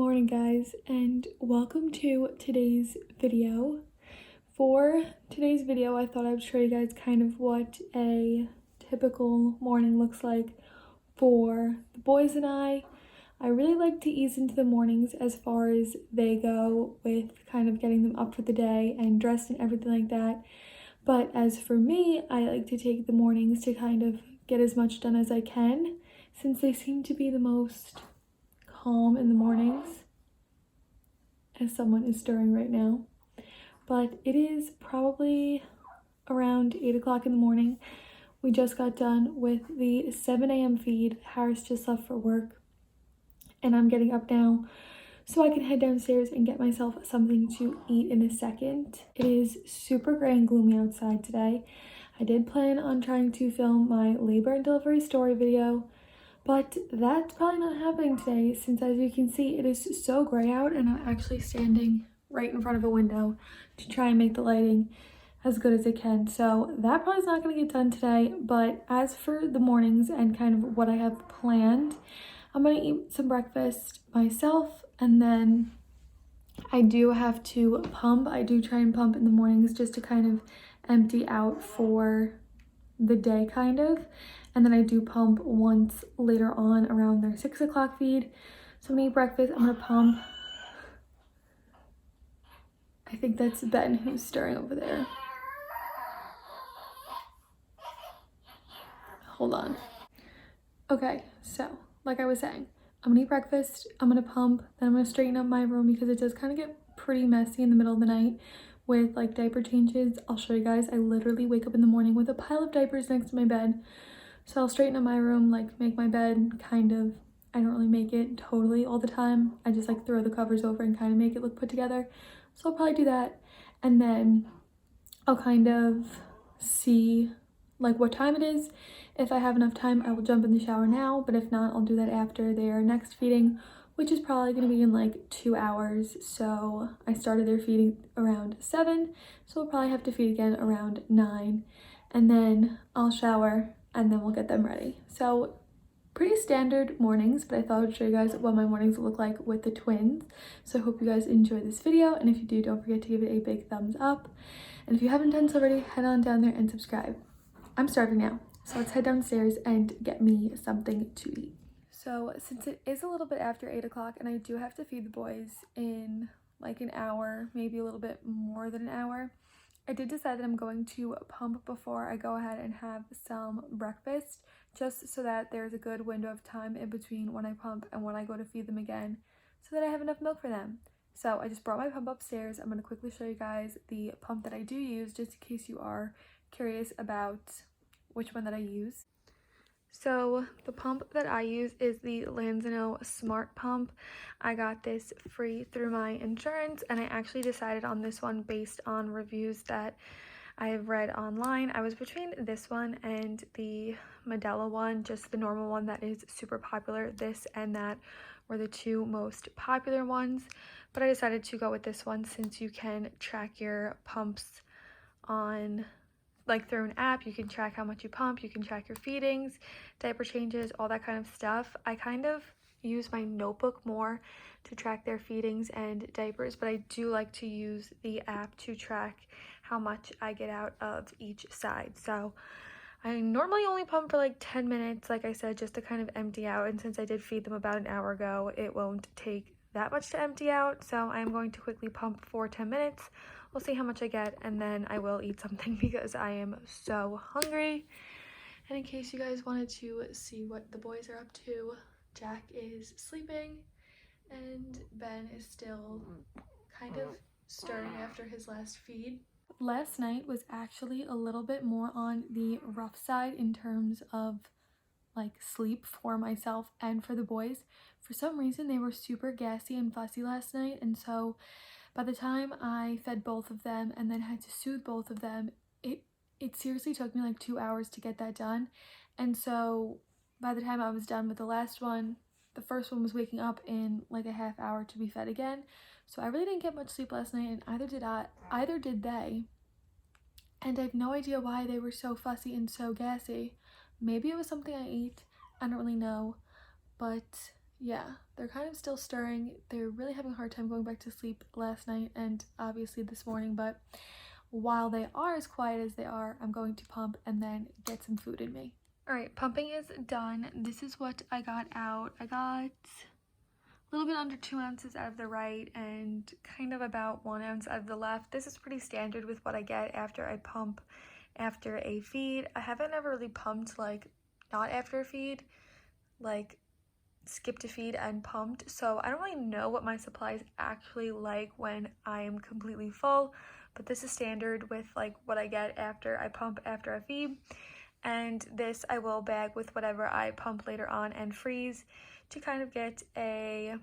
morning guys, and welcome to today's video. For today's video, I thought I would show you guys kind of what a typical morning looks like for the boys and I. I really like to ease into the mornings as far as they go with kind of getting them up for the day and dressed and everything like that. But as for me, I like to take the mornings to kind of get as much done as I can, since they seem to be the most calm in the mornings, as someone is stirring right now. But it is probably around 8 o'clock in the morning. We just got done with the 7 a.m. feed. Harris just left for work and I'm getting up now so I can head downstairs and get myself something to eat in a second. It is super gray and gloomy outside today. I did plan on trying to film my labor and delivery story video, but that's probably not happening today, since as you can see, it is so gray out and I'm actually standing right in front of a window to try and make the lighting as good as it can. So that probably is not going to get done today. But as for the mornings and kind of what I have planned, I'm going to eat some breakfast myself, and then I do have to pump. I do try and pump in the mornings just to kind of empty out for the day kind of, and then I do pump once later on around their 6 o'clock feed. So I'm gonna eat breakfast, I'm gonna pump. I think that's Ben who's stirring over there. Hold on. Okay, so like I was saying, I'm gonna eat breakfast, I'm gonna pump, then I'm gonna straighten up my room because it does kind of get pretty messy in the middle of the night with like diaper changes. I'll show you guys. I literally wake up in the morning with a pile of diapers next to my bed. So I'll straighten up my room, like make my bed kind of. I don't really make it totally all the time. I just like throw the covers over and kind of make it look put together. So I'll probably do that. And then I'll kind of see like what time it is. If I have enough time, I will jump in the shower now, but if not, I'll do that after their next feeding, which is probably going to be in like 2 hours. So I started their feeding around 7, so we'll probably have to feed again around 9, and then I'll shower and then we'll get them ready. So pretty standard mornings, but I thought I'd show you guys what my mornings look like with the twins. So I hope you guys enjoy this video, and if you do, don't forget to give it a big thumbs up. And if you haven't done so already, head on down there and subscribe. I'm starving now, so let's head downstairs and get me something to eat. So since it is a little bit after 8 o'clock and I do have to feed the boys in like an hour, maybe a little bit more than an hour, I did decide that I'm going to pump before I go ahead and have some breakfast, just so that there's a good window of time in between when I pump and when I go to feed them again, so that I have enough milk for them. So I just brought my pump upstairs. I'm going to quickly show you guys the pump that I do use, just in case you are curious about which one that I use. So the pump that I use is the Lanzino Smart Pump. I got this free through my insurance, and I actually decided on this one based on reviews that I have read online. I was between this one and the Medela one, just the normal one that is super popular. This and that were the two most popular ones, but I decided to go with this one since you can track your pumps on like through an app. You can track how much you pump, you can track your feedings, diaper changes, all that kind of stuff. I kind of use my notebook more to track their feedings and diapers, but I do like to use the app to track how much I get out of each side. So I normally only pump for like 10 minutes, like I said, just to kind of empty out, and since I did feed them about an hour ago, it won't take that much to empty out, so I'm going to quickly pump for 10 minutes. We'll see how much I get, and then I will eat something because I am so hungry. And in case you guys wanted to see what the boys are up to, Jack is sleeping and Ben is still kind of stirring after his last feed. Last night was actually a little bit more on the rough side in terms of like sleep for myself and for the boys. For some reason they were super gassy and fussy last night, and so by the time I fed both of them and then had to soothe both of them, it seriously took me like 2 hours to get that done. And so by the time I was done with the last one, the first one was waking up in like a half hour to be fed again. So I really didn't get much sleep last night, and either did they. And I have no idea why they were so fussy and so gassy. Maybe it was something I ate, I don't really know. But yeah, they're kind of still stirring. They're really having a hard time going back to sleep last night and obviously this morning, but while they are as quiet as they are, I'm going to pump and then get some food in me. All right, pumping is done. This is what I got out. I got a little bit under 2 ounces out of the right and kind of about 1 ounce out of the left. This is pretty standard with what I get after I pump after a feed. I haven't ever really pumped like not after a feed, like skipped a feed and pumped, so I don't really know what my supply is actually like when I am completely full, but this is standard with like what I get after I pump after a feed. And this I will bag with whatever I pump later on and freeze to kind of get a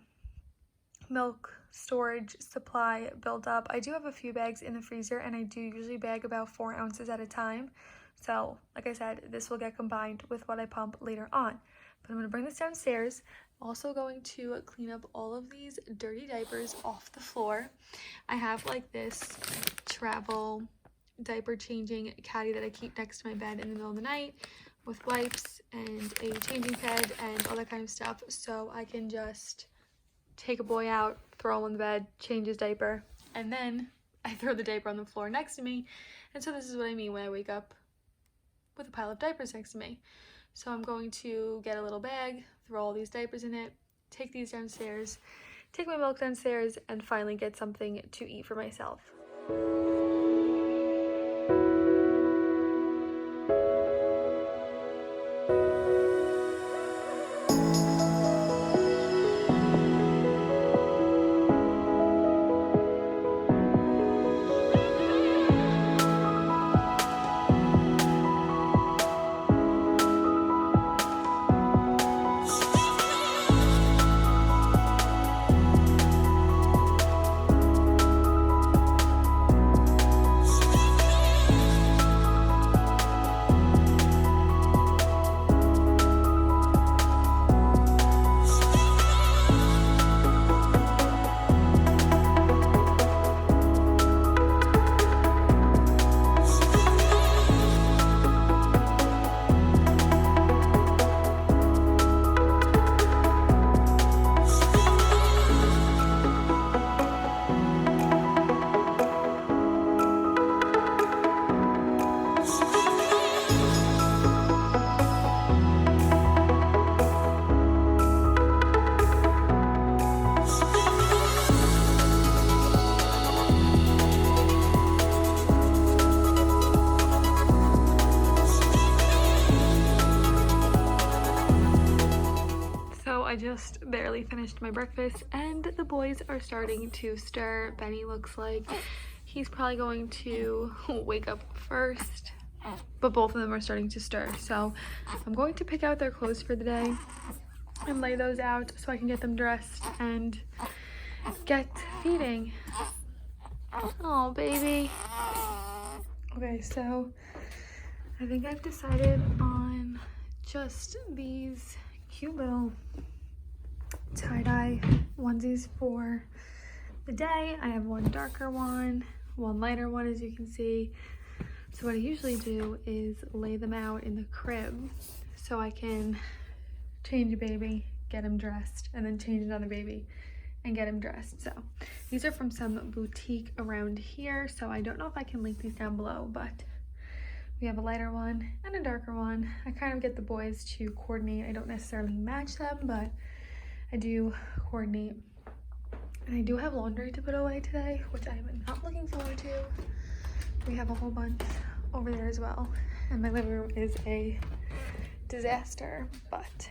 milk storage supply built up. I do have a few bags in the freezer and I do usually bag about 4 ounces at a time, so like I said, this will get combined with what I pump later on. But I'm going to bring this downstairs. I'm also going to clean up all of these dirty diapers off the floor. I have like this travel diaper changing caddy that I keep next to my bed in the middle of the night with wipes and a changing pad and all that kind of stuff, so I can just take a boy out, throw him on the bed, change his diaper, and then I throw the diaper on the floor next to me. And so this is what I mean when I wake up with a pile of diapers next to me. So I'm going to get a little bag, throw all these diapers in it, take these downstairs, take my milk downstairs, and finally get something to eat for myself. I just barely finished my breakfast and the boys are starting to stir. Benny looks like he's probably going to wake up first, but both of them are starting to stir. So I'm going to pick out their clothes for the day and lay those out so I can get them dressed and get feeding. Oh, baby. Okay, so I think I've decided on just these cute little tie-dye onesies for the day. I have one darker one lighter one, as you can see. So what I usually do is lay them out in the crib so I can change a baby, get him dressed, and then change another baby and get him dressed. So these are from some boutique around here, so I don't know if I can link these down below, but we have a lighter one and a darker one. I kind of get the boys to coordinate. I don't necessarily match them, but I do coordinate. And I do have laundry to put away today, which I am not looking forward to. We have a whole bunch over there as well. And my living room is a disaster, but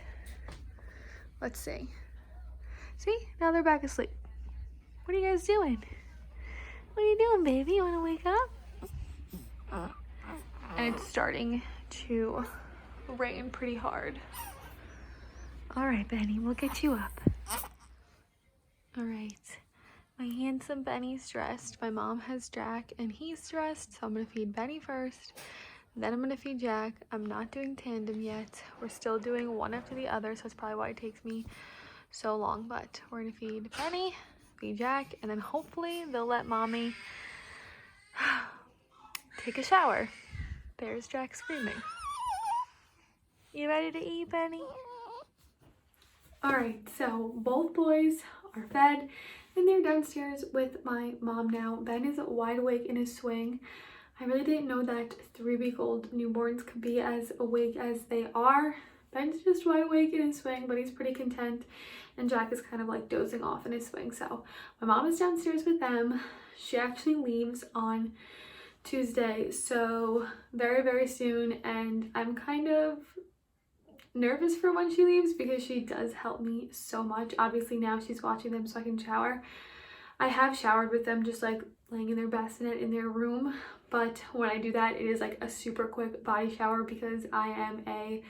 let's see. See, now they're back asleep. What are you guys doing? What are you doing, baby? You want to wake up? And it's starting to rain pretty hard. All right, Benny, we'll get you up. All right, my handsome Benny's dressed. My mom has Jack and he's dressed, so I'm gonna feed Benny first. Then I'm gonna feed Jack. I'm not doing tandem yet. We're still doing one after the other, so that's probably why it takes me so long, but we're gonna feed Benny, feed Jack, and then hopefully they'll let mommy take a shower. There's Jack screaming. You ready to eat, Benny? Alright, so both boys are fed and they're downstairs with my mom now. Ben is wide awake in his swing. I really didn't know that 3-week-old newborns could be as awake as they are. Ben's just wide awake in his swing, but he's pretty content. And Jack is kind of like dozing off in his swing. So my mom is downstairs with them. She actually leaves on Tuesday, so very, very soon. And I'm kind of nervous for when she leaves because she does help me so much. Obviously now she's watching them so I can shower. I have showered with them just like laying in their bassinet in their room, but when I do that it is like a super quick body shower because I am a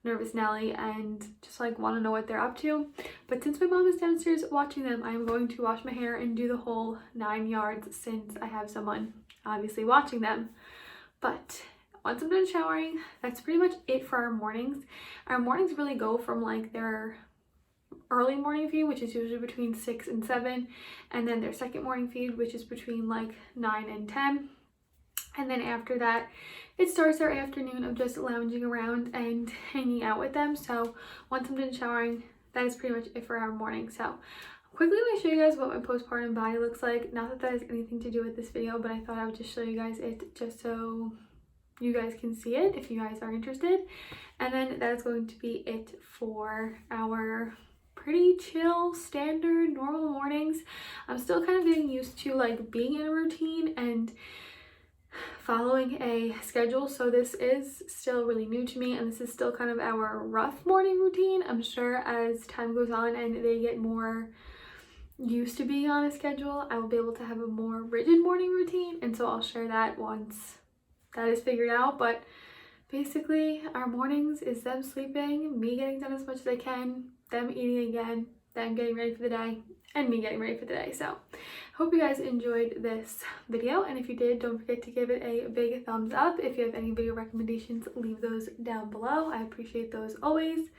nervous Nelly and just like want to know what they're up to. But since my mom is downstairs watching them, I am going to wash my hair and do the whole 9 yards since I have someone obviously watching them. But once I'm done showering, that's pretty much it for our mornings. Our mornings really go from like their early morning feed, which is usually between 6 and 7, and then their second morning feed, which is between like 9 and 10. And then after that, it starts our afternoon of just lounging around and hanging out with them. So once I'm done showering, that is pretty much it for our morning. So quickly let me show you guys what my postpartum body looks like. Not that that has anything to do with this video, but I thought I would just show you guys it just so you guys can see it if you guys are interested. And then that is going to be it for our pretty chill, standard, normal mornings. I'm still kind of getting used to like being in a routine and following a schedule, so this is still really new to me and this is still kind of our rough morning routine. I'm sure as time goes on and they get more used to being on a schedule, I will be able to have a more rigid morning routine, and so I'll share that once that is figured out. But basically our mornings is them sleeping, me getting done as much as I can, them eating again, them getting ready for the day, and me getting ready for the day. So hope you guys enjoyed this video, and if you did, don't forget to give it a big thumbs up. If you have any video recommendations, leave those down below. I appreciate those always.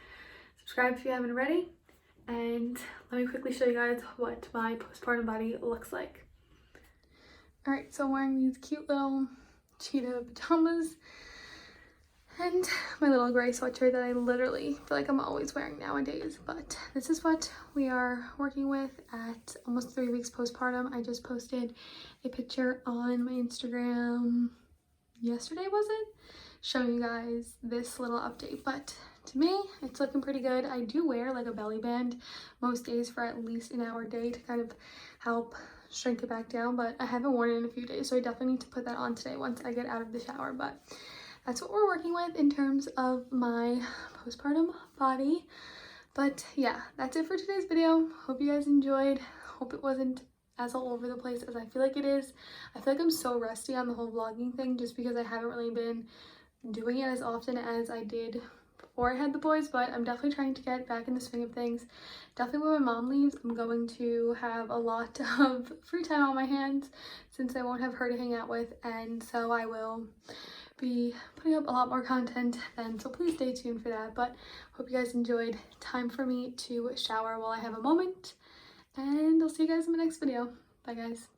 Subscribe if you haven't already, and let me quickly show you guys what my postpartum body looks like. Alright, so I'm wearing these cute little cheetah pajamas and my little gray sweatshirt that I literally feel like I'm always wearing nowadays. But this is what we are working with at almost 3 weeks postpartum. I just posted a picture on my Instagram yesterday, was it? Showing you guys this little update. But to me, it's looking pretty good. I do wear like a belly band most days for at least an hour a day to kind of help shrink it back down, but I haven't worn it in a few days, so I definitely need to put that on today once I get out of the shower. But that's what we're working with in terms of my postpartum body. But yeah, that's it for today's video. Hope you guys enjoyed. Hope it wasn't as all over the place as I feel like it is. I feel like I'm so rusty on the whole vlogging thing just because I haven't really been doing it as often as I did before I had the boys, but I'm definitely trying to get back in the swing of things. Definitely when my mom leaves, I'm going to have a lot of free time on my hands since I won't have her to hang out with, and so I will be putting up a lot more content then, so please stay tuned for that. But hope you guys enjoyed. Time for me to shower while I have a moment, and I'll see you guys in the next video. Bye guys.